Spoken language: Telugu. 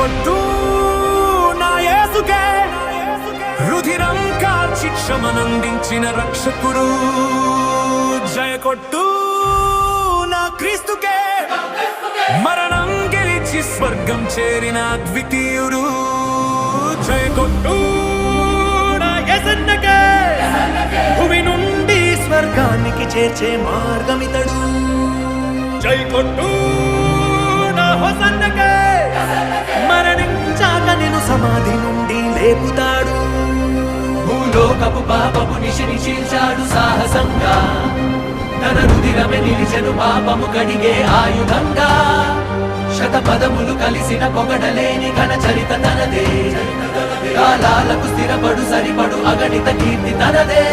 కొట్టు నా యేసుకే, రుధిరం కాల్చి క్షమనందించిన రక్షకుడు. జయ కొట్టు నా క్రీస్తుకే, మరణం గెలిచి స్వర్గం చేరిన ద్వితీయుడు. జయ కొట్టు నా యేసన్నకే, భూమి నుండి స్వర్గానికి చేర్చే మార్గమితడు. జై కొట్టు నా హోసన్నకే, మరణించాక నిన్ను సమాధి నుండి లేపుతాడు. భూలోకపు పాపము నిశిని చీల్చాడు సాహసంగా, తన రుధిరమే నిలిచెను పాపము కడిగే ఆయుధంగా. శతపదములు కలిసిన పొగడలేని ఘన చరిత తనదే, కాలాలకు స్థిరపడు సరిపడు అగణిత కీర్తి తనదే.